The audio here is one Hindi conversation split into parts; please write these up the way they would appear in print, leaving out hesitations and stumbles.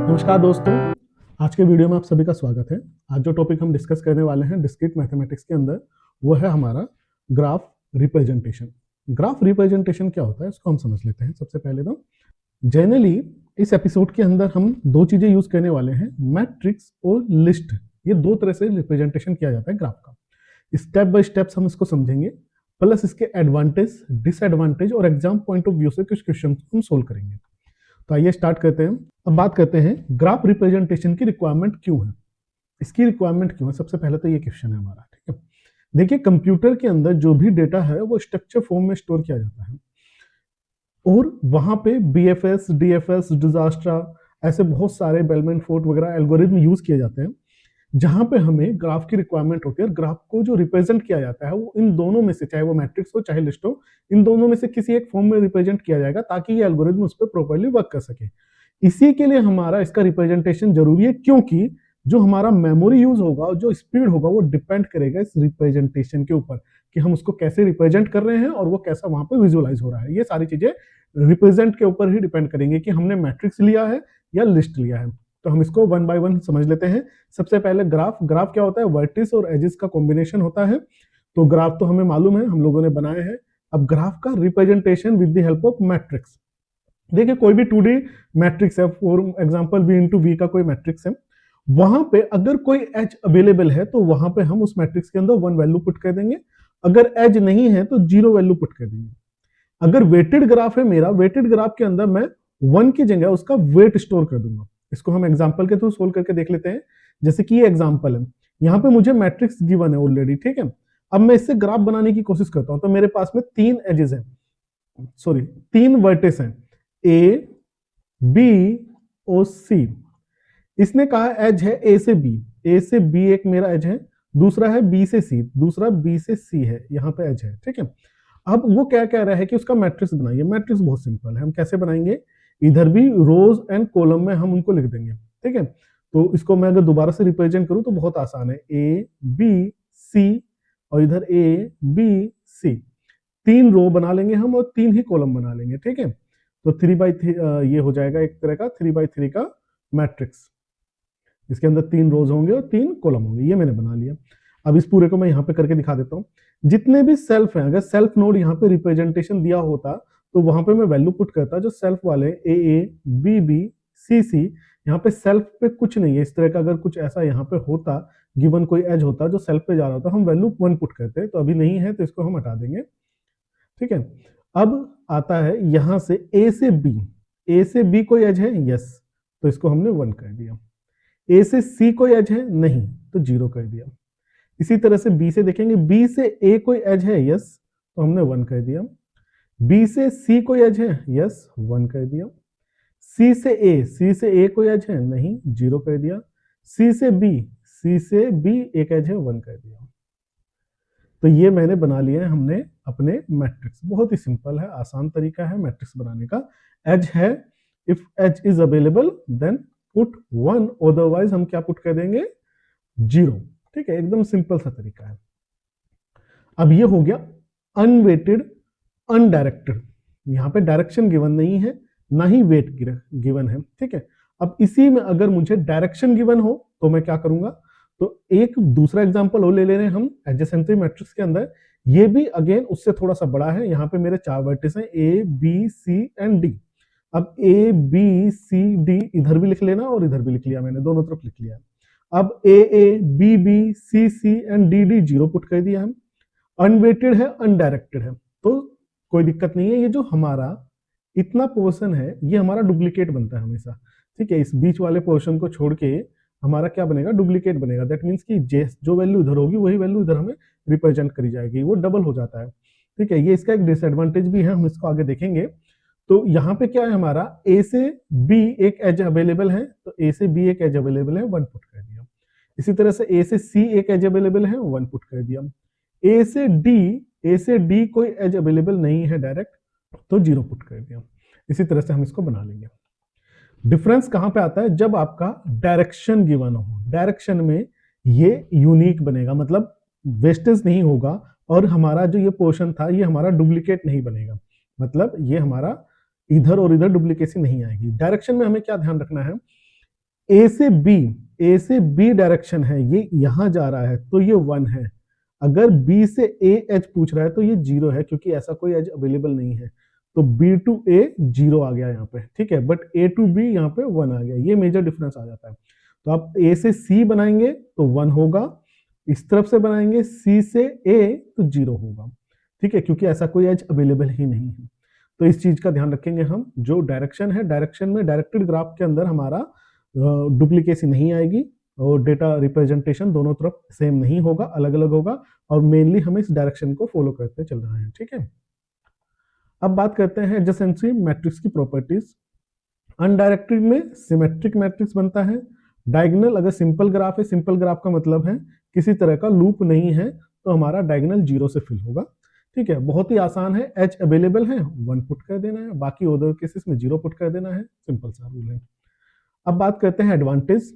नमस्कार दोस्तों, आज के वीडियो में आप सभी का स्वागत है। आज जो टॉपिक हम डिस्कस करने वाले हैं डिस्क्रीट मैथमेटिक्स के अंदर, वो है हमारा ग्राफ रिप्रेजेंटेशन। ग्राफ रिप्रेजेंटेशन क्या होता है इसको हम समझ लेते हैं। सबसे पहले तो जनरली इस एपिसोड के अंदर हम दो चीजें यूज करने वाले हैं, मैट्रिक्स और लिस्ट। ये दो तरह से रिप्रेजेंटेशन किया जाता है ग्राफ का। स्टेप बाय स्टेप्स हम इसको समझेंगे, प्लस इसके एडवांटेज, डिसएडवांटेज और एग्जाम पॉइंट ऑफ व्यू से कुछ क्वेश्चन हम सोल्व करेंगे। तो आइए स्टार्ट करते हैं। अब बात करते हैं ग्राफ रिप्रेजेंटेशन की रिक्वायरमेंट क्यों है, इसकी रिक्वायरमेंट क्यों है। सबसे पहले तो ये क्वेश्चन है हमारा, ठीक है। देखिए, कंप्यूटर के अंदर जो भी डेटा है वो स्ट्रक्चर फॉर्म में स्टोर किया जाता है और वहां पे बीएफएस, डीएफएस, डिजास्ट्रा, ऐसे बहुत सारे बेलमैन फोर्ट वगैरह एल्गोरिथम यूज किए जाते हैं, जहां पे हमें ग्राफ की रिक्वायरमेंट होती है। और ग्राफ को जो रिप्रेजेंट किया जाता है वो इन दोनों में से, चाहे वो मैट्रिक्स हो चाहे लिस्ट हो, इन दोनों में से किसी एक फॉर्म में रिप्रेजेंट किया जाएगा ताकि ये एल्गोरिथम उस पर प्रॉपर्ली वर्क कर सके। इसी के लिए हमारा इसका रिप्रेजेंटेशन जरूरी है, क्योंकि जो हमारा मेमोरी यूज होगा और जो स्पीड होगा वो डिपेंड करेगा इस रिप्रेजेंटेशन के ऊपर कि हम उसको कैसे रिप्रेजेंट कर रहे हैं और वो कैसा वहां पे विजुअलाइज हो रहा है। ये सारी चीजें रिप्रेजेंट के ऊपर ही डिपेंड करेंगे कि हमने मैट्रिक्स लिया है या लिस्ट लिया है। तो हम इसको वन बाय वन समझ लेते हैं। सबसे पहले ग्राफ क्या होता है? वर्टिस और एजेस का कॉम्बिनेशन होता है। तो ग्राफ तो हमें मालूम है, हम लोगों ने बनाए हैं। अब ग्राफ का representation with the help of matrix. देखिए, कोई भी 2D मैट्रिक्स है, for example v into V का कोई मैट्रिक्स है, वहां पे अगर कोई एज अवेलेबल है तो वहां पे हम उस मैट्रिक्स के अंदर 1 वैल्यू पुट कर देंगे। अगर एज नहीं है तो 0 वैल्यू पुट कर देंगे। अगर वेटेड ग्राफ है मेरा, वेटेड ग्राफ के अंदर मैं 1 की जगह उसका वेट स्टोर कर दूंगा। इसको हम एग्जांपल के थ्रू सोल्व करके देख लेते हैं। जैसे कि ये एग्जांपल है, यहाँ पे मुझे मैट्रिक्स गिवन है ऑलरेडी, ठीक है। अब मैं इससे ग्राफ बनाने की कोशिश करता हूं। तो मेरे पास में 3 एजेस हैं, सॉरी 3 वर्टेस हैं, ए, बी और सी। इसने कहा एज है ए से बी, ए से बी एक मेरा एज है, दूसरा है बी से सी, दूसरा बी से सी है, यहाँ पे एज है, ठीक है। अब वो क्या कह रहा है कि उसका मैट्रिक्स बनाइए। मैट्रिक्स बहुत सिंपल है, हम कैसे बनाएंगे? इधर भी रोज एंड कॉलम में हम उनको लिख देंगे, ठीक है। तो इसको मैं अगर दोबारा से रिप्रेजेंट करूं तो बहुत आसान है, ए बी सी और इधर ए बी सी, 3 रो बना लेंगे हम और 3 ही कॉलम बना लेंगे, ठीक है। तो 3x3 ये हो जाएगा एक तरह का 3x3 का मैट्रिक्स। इसके अंदर 3 रोज होंगे और 3 कॉलम होंगे। ये मैंने बना लिया। अब इस पूरे को मैं यहाँ पे करके दिखा देता हूँ। जितने भी सेल्फ हैं, अगर सेल्फ नोड यहाँ पे रिप्रेजेंटेशन दिया होता तो वहां पे मैं वैल्यू पुट करता। जो सेल्फ वाले ए बी बी सी सी, यहाँ पे सेल्फ पे कुछ नहीं है। इस तरह का अगर कुछ ऐसा यहाँ पे होता, गिवन कोई एज होता जो सेल्फ पे जा रहा होता, हम वैल्यू 1 पुट करते। तो अभी नहीं है तो इसको हम हटा देंगे, ठीक है। अब आता है यहां से ए से बी, ए से बी कोई एज है? यस, तो इसको हमने 1 कर दिया। ए से सी कोई एज है? नहीं, तो 0 कर दिया। इसी तरह से बी से देखेंगे, बी से ए कोई एज है? यस, तो हमने 1 कर दिया। बी से सी कोई एज है? यस, 1 कर दिया। सी से ए कोई एज है? नहीं, 0 कर दिया। सी से बी एक एज है, 1 कर दिया। तो ये मैंने बना लिया है हमने अपने मैट्रिक्स। बहुत ही सिंपल है, आसान तरीका है मैट्रिक्स बनाने का। एज है, if edge is available then put 1, otherwise हम क्या पुट कर देंगे? 0, ठीक है। एकदम सिंपल सा तरीका है। अब ये हो गया अनवेटेड अनडायरेक्टेड। यहां पे डायरेक्शन गिवन नहीं है, ना ही वेट गिवन है, ठीक है। अब इसी में अगर मुझे डायरेक्शन गिवन हो तो मैं क्या करूंगा? तो एक दूसरा एग्जांपल और ले ले रहे हैं हम एडजेसेंसी मैट्रिक्स के अंदर। ये भी अगेन उससे थोड़ा सा बड़ा है। यहाँ पे मेरे 4 वर्टिस हैं, A B C and D. अब ए बी सी डी इधर भी लिख लेना और इधर भी लिख लिया, मैंने दोनों तरफ लिख लिया। अब A B B C C and D D 0 put कर दिया हम। अनवेटेड है, अनडायरेक्टेड है, तो कोई दिक्कत नहीं है। ये जो हमारा इतना पोर्शन है ये हमारा डुप्लीकेट बनता है हमेशा, ठीक है। इस बीच वाले पोर्शन को छोड़ के हमारा क्या बनेगा? डुप्लीकेट बनेगा। दैट मीन्स कि जो वैल्यू इधर होगी वही वैल्यू इधर हमें रिप्रेजेंट करी जाएगी, वो डबल हो जाता है, ठीक है। ये इसका एक डिसएडवांटेज भी है, हम इसको आगे देखेंगे। तो यहाँ पे क्या है हमारा? ए से बी एक एज अवेलेबल है, तो ए से बी एक एज अवेलेबल है, 1 पुट कर दिया। इसी तरह से ए से सी एक एज अवेलेबल है, 1 पुट कर दिया। ए से डी कोई एज अवेलेबल नहीं है डायरेक्ट, तो 0 पुट कर दिया। इसी तरह से हम इसको बना लेंगे। डिफरेंस कहां पे आता है? जब आपका डायरेक्शन गिवन हो। डायरेक्शन में ये यूनिक बनेगा, मतलब वेस्टेज नहीं होगा, और हमारा जो ये पोर्शन था ये हमारा डुप्लीकेट नहीं बनेगा, मतलब ये हमारा इधर और इधर डुप्लीकेसी नहीं आएगी। डायरेक्शन में हमें क्या ध्यान रखना है? ए से बी डायरेक्शन है, ये यहां जा रहा है तो ये 1 है। अगर बी से ए एज पूछ रहा है तो ये 0 है, क्योंकि ऐसा कोई एज अवेलेबल नहीं है। तो बी टू ए 0 आ गया यहाँ पे, ठीक है, बट ए टू बी यहाँ पे 1 आ गया। ये मेजर डिफरेंस आ जाता है। तो आप ए से सी बनाएंगे तो 1 होगा, इस तरफ से बनाएंगे सी से ए तो 0 होगा, ठीक है, क्योंकि ऐसा कोई एज अवेलेबल ही नहीं है। तो इस चीज का ध्यान रखेंगे हम। जो डायरेक्शन है, डायरेक्शन में डायरेक्टेड ग्राफ के अंदर हमारा डुप्लीकेसी नहीं आएगी और डेटा रिप्रेजेंटेशन दोनों तरफ सेम नहीं होगा, अलग अलग होगा, और मेनली हमें इस डायरेक्शन को फॉलो करते चल रहे हैं, ठीक है। अब बात करते हैं एडजेसेंसी मैट्रिक्स की प्रॉपर्टीज। अनडायरेक्टेड में सिमेट्रिक मैट्रिक्स बनता है। डायगोनल, अगर सिंपल ग्राफ है, सिंपल ग्राफ का मतलब है किसी तरह का लूप नहीं है, तो हमारा डायगोनल 0 से फिल होगा, ठीक है। बहुत ही आसान है, एच अवेलेबल है 1 पुट कर देना है, बाकी अदर केसेस में 0 पुट कर देना है, सिंपल सा रूल है। अब बात करते हैं एडवांटेज।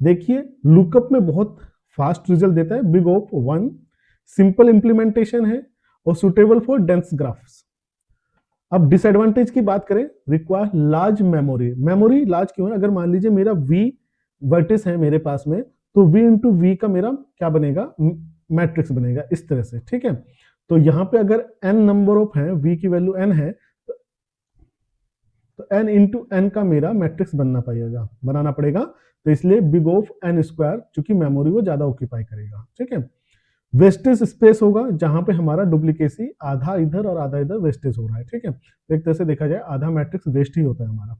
देखिए, लुकअप में बहुत फास्ट रिजल्ट देता है, बिग ऑफ 1, सिंपल इंप्लीमेंटेशन है और सुटेबल फॉर डेंस ग्राफ्स। अब डिसएडवांटेज की बात करें, require large memory. Memory large क्यों है? अगर मान लीजिए मेरा वी वर्टिस है मेरे पास में, तो वी इंटू वी का मेरा क्या बनेगा, मैट्रिक्स बनेगा इस तरह से, ठीक है। तो यहां पे अगर n नंबर ऑफ है, v की वैल्यू n है, तो n इंटू n का मेरा मैट्रिक्स बनाना पड़ेगा। तो इसलिए बिग ऑफ n स्क्वायर, चूंकि मेमोरी वो ज्यादा ऑक्यूपाई करेगा, ठीक है। वेस्टेज स्पेस होगा, जहां पे हमारा डुप्लीकेसी आधा इधर और आधा इधर वेस्टेज हो रहा है, ठीक है। तो एक तरह से देखा जाए आधा मैट्रिक्स वेस्ट ही होता है हमारा।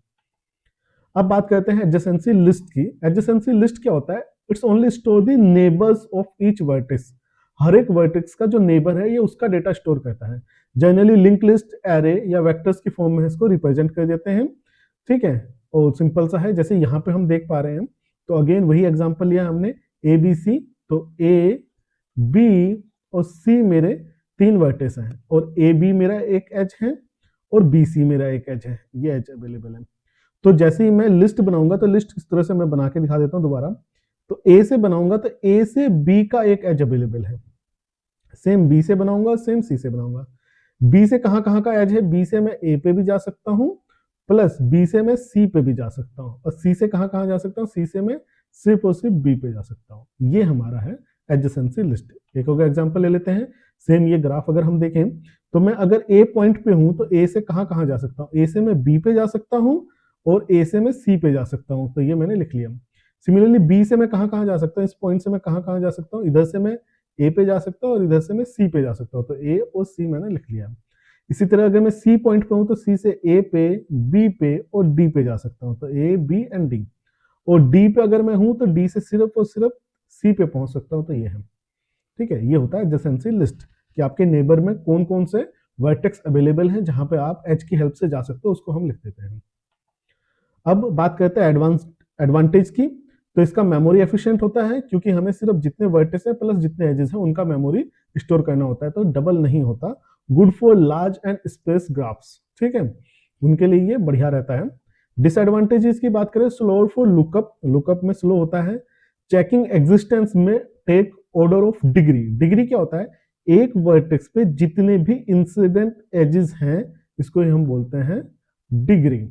अब बात करते हैं एडजेसेंसी लिस्ट की। एडजेसेंसी लिस्ट क्या होता है? It's only store the neighbours of each vertex. हर एक वर्टेक्स का जो नेबर है, ये उसका डेटा स्टोर करता है। जनरली लिंक लिस्ट, एरे या वेक्टर्स की फॉर्म में इसको रिप्रेजेंट कर देते हैं, ठीक है। और सिंपल सा है, जैसे यहाँ पे हम देख पा रहे हैं। तो अगेन वही एग्जांपल लिया हमने, ए बी सी। तो ए बी और सी मेरे 3 वर्टेक्स हैं, और ए बी मेरा एक एज है और बी सी मेरा एक एज है, ये एज अवेलेबल है। तो जैसे ही मैं लिस्ट बनाऊंगा, तो लिस्ट इस तरह से मैं बना के दिखा देता हूं दोबारा। तो ए से बनाऊंगा तो ए से बी का एक एज अवेलेबल है, सेम बी से बनाऊंगा, सेम सी से बनाऊंगा। बी से कहां का एज है? बी से मैं ए पे भी जा सकता हूं, प्लस बी से मैं सी पे भी जा सकता हूं, और सी से कहां जा सकता हूं? सी से मैं सिर्फ और सिर्फ बी पे जा सकता हूं। ये हमारा है एडजेसेंसी लिस्ट। एक और एग्जांपल ले लेते हैं। सेम ये ग्राफ अगर हम देखें, तो मैं अगर ए पॉइंट पे हूं तो ए से कहां जा सकता हूं? ए से मैं बी पे जा सकता हूं और ए से मैं सी पे जा सकता हूं, तो ये मैंने लिख लिया। सिमिलरली बी से मैं कहां जा सकता हूं? इस पॉइंट से मैं कहां जा सकता हूं? इधर से मैं ए पे जा सकता हूं और इधर से मैं सी पे जा सकता हूं, तो ए और सी मैंने लिख लिया। इसी तरह अगर मैं सी पॉइंट पे हूं तो सी से ए पे, बी पे और डी पे जा सकता हूं, तो ए बी एंड डी। और डी पे अगर मैं हूं तो डी से सिर्फ और सिर्फ सी पे पहुंच सकता हूं, तो ये है, ठीक है। ये होता है एडजेसेंसी लिस्ट, कि आपके नेबर में कौन कौन से वर्टेक्स अवेलेबल हैं जहां पे आप एज की हेल्प से जा सकते हो, उसको हम लिख देते हैं। अब बात करते हैं एडवांटेज की। तो इसका मेमोरी एफिशिएंट होता है, क्योंकि हमें सिर्फ जितने वर्टेक्स है प्लस जितने एजेस हैं उनका मेमोरी स्टोर करना होता है, तो डबल नहीं होता। Good for large and space graphs, ठीक है, उनके लिए ये बढ़िया रहता है। डिसएडवांटेजेस की बात करें, स्लो फॉर लुकअप, लुकअप में स्लो होता है। चेकिंग एग्जिस्टेंस में take order of degree. Degree क्या होता है? एक वर्टेक्स पे जितने भी इंसिडेंट एजेस हैं, इसको हम बोलते हैं डिग्री।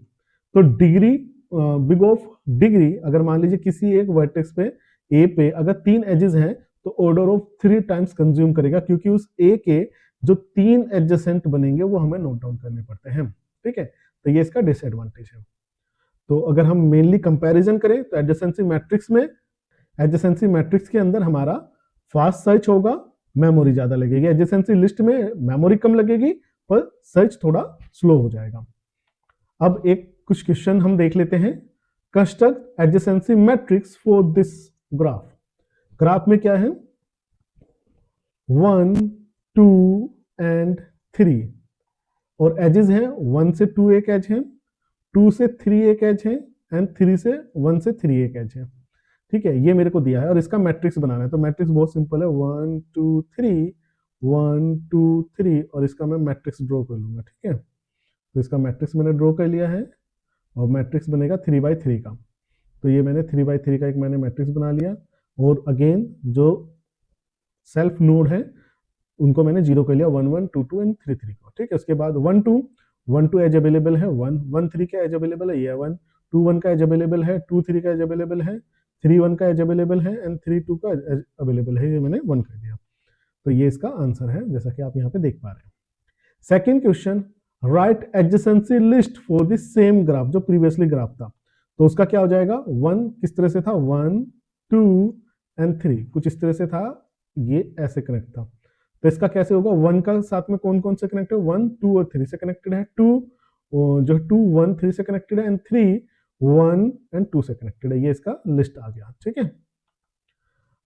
तो डिग्री, बिग ऑफ डिग्री, अगर मान लीजिए किसी एक वर्टेक्स पे ए पे अगर 3 एजेस हैं, तो ऑर्डर ऑफ 3 टाइम्स कंज्यूम करेगा, क्योंकि उस ए के जो 3 एडजेसेंट बनेंगे वो हमें नोट डाउन करने पड़ते हैं, ठीक है। तो ये इसका डिसएडवांटेज है। तो अगर हम मेनली कंपैरिजन करें तो एडजेसेंसी मैट्रिक्स के अंदर हमारा फास्ट सर्च होगा, मेमोरी ज्यादा लगेगी। एडजेसेंसी लिस्ट में मेमोरी कम लगेगी पर सर्च थोड़ा स्लो हो जाएगा। अब एक कुछ क्वेश्चन हम देख लेते हैं। Construct adjacency matrix for this graph. Graph में क्या है? 1 2 एंड 3, और एजेस हैं 1 से 2 एक एज है, 2 से 3 एक एज है, एंड 3 से 1 से 3 एक एज है, ठीक है। ये मेरे को दिया है और इसका मैट्रिक्स बनाना है। तो मैट्रिक्स बहुत सिंपल है, 1 2 3 1 2 3, और इसका मैं मैट्रिक्स ड्रॉ कर लूंगा, ठीक है। तो इसका मैट्रिक्स मैंने ड्रॉ कर लिया है, और मैट्रिक्स बनेगा 3/3 का। तो ये मैंने 3/3 का एक मैंने मैट्रिक्स बना लिया, और अगेन जो सेल्फ नोड है उनको मैंने 0 कर लिया, 1 1 2 2 एंड 3 3 को, ठीक है। उसके बाद 1 2 एज अवेलेबल है, 1 1 3 के एज अवेलेबल है, ये 1 2 1 का एज अवेलेबल है, 2 3 का एज अवेलेबल है, 3 1 का एज अवेलेबल है एंड 3 2 का एज अवेलेबल है। ये मैंने 1 कर दिया, तो ये इसका आंसर है जैसा कि आप यहाँ पे देख पा रहे हैं। Second question, right adjacency list for the same graph, जो प्रीवियसली ग्राफ था, तो उसका क्या हो जाएगा, 1 किस तरह से था, 1 2 एंड 3 कुछ इस तरह से था, ये ऐसे कनेक्ट था। तो इसका कैसे होगा, 1 का साथ में कौन कौन से कनेक्ट है, 1 2 और 3 से कनेक्टेड है, 2 जो 2 1 3 से कनेक्टेड है एंड 3 1 एंड 2 से कनेक्टेड है। ये इसका लिस्ट आ गया, ठीक है।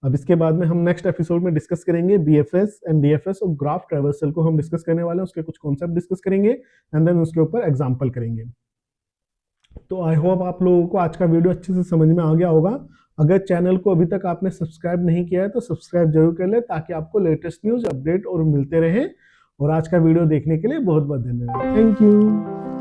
अब इसके बाद में हम नेक्स्ट एपिसोड में डिस्कस करेंगे बीएफएस एंड डीएफएस और ग्राफ ट्रैवर्सल को हम डिस्कस करने वाले हैं, उसके कुछ कॉन्सेप्ट डिस्कस करेंगे एंड देन उसके ऊपर एग्जांपल करेंगे। तो आई होप आप लोगों को आज का वीडियो अच्छे से समझ में आ गया होगा। अगर चैनल को अभी तक आपने सब्सक्राइब नहीं किया है तो सब्सक्राइब जरूर कर ले, ताकि आपको लेटेस्ट न्यूज अपडेट और मिलते रहे। और आज का वीडियो देखने के लिए बहुत बहुत धन्यवाद, थैंक यू।